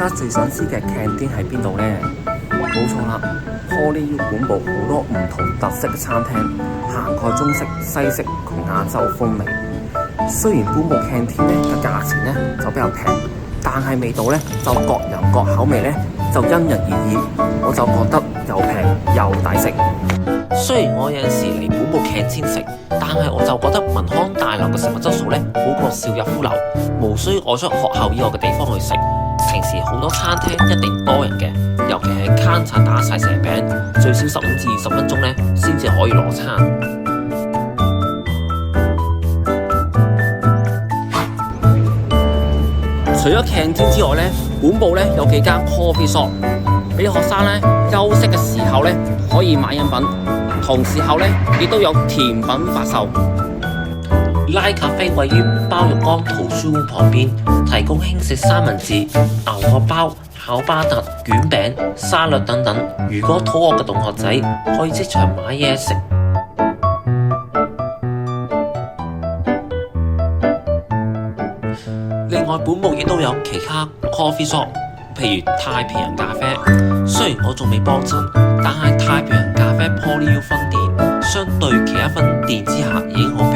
家最想知嘅 canteen 喺邊度呢？冇錯啦，PolyU本部好多唔同特色嘅餐廳，涵蓋中式、西式同亞洲風味。雖然本部 canteen 咧嘅價錢咧就比較平，但係味道咧就各人各口味咧就因人而異。我就覺得又平又抵食。雖然我有陣時嚟本部 canteen 食，但係我就覺得文康大樓嘅食物質素咧好過邵逸夫樓，無需我出學校以外嘅地方去食。平時好多餐廳一定多人嘅，尤其係 counter 打晒蛇餅，最少15至20分鐘咧先至可以攞餐。除咗 canteen 之外咧，本部咧有幾間 coffee shop， 俾學生咧休息嘅時候咧可以買飲品，同時候咧亦都有甜品發售。拉咖啡位於包玉剛圖書館旁邊，提供輕食三文治、牛角包、烤巴特、卷餅、沙律等等。如果肚餓嘅同學仔可以即場買嘢食。另外，本部亦都有其他 coffee shop， 譬如太平洋咖啡。雖然我仲未幫襯，但係太平洋咖啡 PolyU 分店相對其他分店之下已經好